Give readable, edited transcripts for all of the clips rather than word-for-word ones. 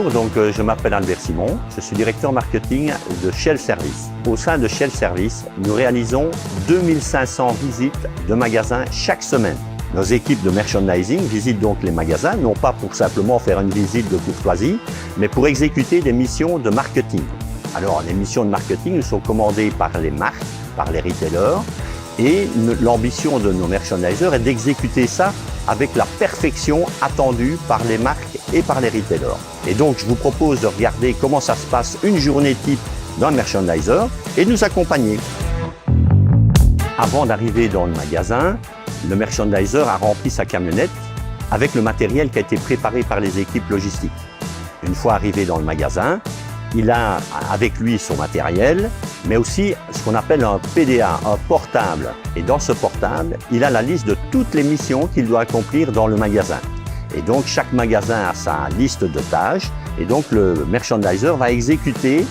Bonjour, je m'appelle Albert Simon, je suis directeur marketing de Shell Service. Au sein de Shell Service, nous réalisons 2500 visites de magasins chaque semaine. Nos équipes de merchandising visitent donc les magasins, non pas pour simplement faire une visite de courtoisie, mais pour exécuter des missions de marketing. Alors, les missions de marketing sont commandées par les marques, par les retailers, et l'ambition de nos merchandisers est d'exécuter ça avec la perfection attendue par les marques et par les retailers. Et donc, je vous propose de regarder comment ça se passe une journée type d'un merchandiser et de nous accompagner. Avant d'arriver dans le magasin, le merchandiser a rempli sa camionnette avec le matériel qui a été préparé par les équipes logistiques. Une fois arrivé dans le magasin, il a avec lui son matériel, mais aussi ce qu'on appelle un PDA, un portable. Et dans ce portable, il a la liste de toutes les missions qu'il doit accomplir dans le magasin. Et donc, chaque magasin a sa liste de tâches. Et donc, le merchandiser va exécuter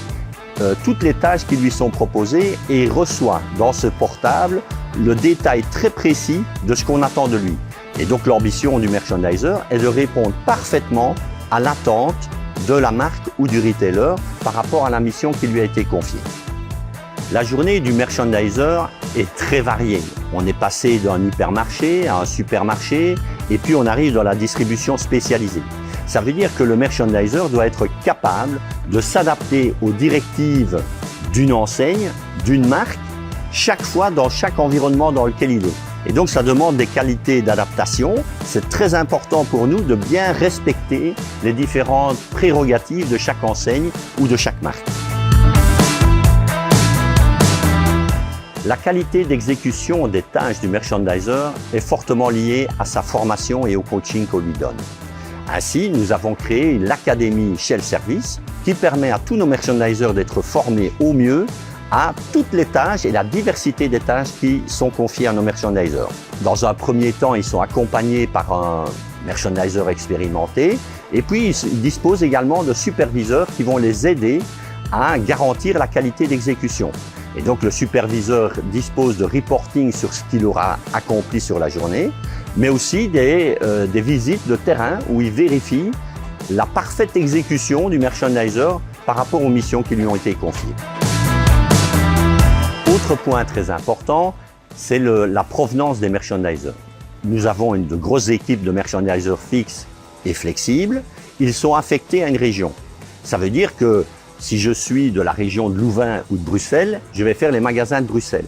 toutes les tâches qui lui sont proposées et il reçoit dans ce portable le détail très précis de ce qu'on attend de lui. Et donc, l'ambition du merchandiser est de répondre parfaitement à l'attente de la marque ou du retailer par rapport à la mission qui lui a été confiée. La journée du merchandiser est très variée. On est passé d'un hypermarché à un supermarché et puis on arrive dans la distribution spécialisée. Ça veut dire que le merchandiser doit être capable de s'adapter aux directives d'une enseigne, d'une marque, chaque fois dans chaque environnement dans lequel il est. Et donc, ça demande des qualités d'adaptation. C'est très important pour nous de bien respecter les différentes prérogatives de chaque enseigne ou de chaque marque. La qualité d'exécution des tâches du merchandiser est fortement liée à sa formation et au coaching qu'on lui donne. Ainsi, nous avons créé l'Académie Shell Service qui permet à tous nos merchandisers d'être formés au mieux à toutes les tâches et la diversité des tâches qui sont confiées à nos merchandisers. Dans un premier temps, ils sont accompagnés par un merchandiser expérimenté et puis ils disposent également de superviseurs qui vont les aider à garantir la qualité d'exécution. Et donc le superviseur dispose de reporting sur ce qu'il aura accompli sur la journée, mais aussi des visites de terrain où il vérifie la parfaite exécution du merchandiser par rapport aux missions qui lui ont été confiées. Autre point très important, c'est la provenance des merchandisers. Nous avons de grosses équipes de merchandisers fixes et flexibles. Ils sont affectés à une région. Ça veut dire que si je suis de la région de Louvain ou de Bruxelles, je vais faire les magasins de Bruxelles.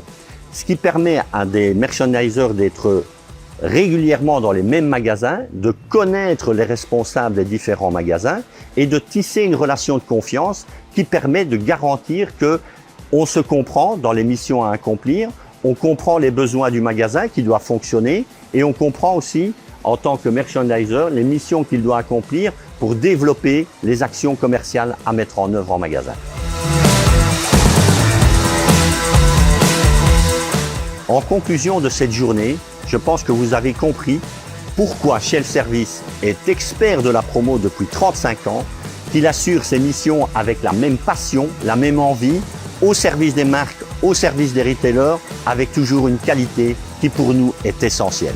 Ce qui permet à des merchandisers d'être régulièrement dans les mêmes magasins, de connaître les responsables des différents magasins et de tisser une relation de confiance qui permet de garantir que on se comprend dans les missions à accomplir, on comprend les besoins du magasin qui doit fonctionner et on comprend aussi, en tant que merchandiser, les missions qu'il doit accomplir pour développer les actions commerciales à mettre en œuvre en magasin. En conclusion de cette journée, je pense que vous avez compris pourquoi Shell Service est expert de la promo depuis 35 ans, qu'il assure ses missions avec la même passion, la même envie, au service des marques, au service des retailers, avec toujours une qualité qui pour nous est essentielle.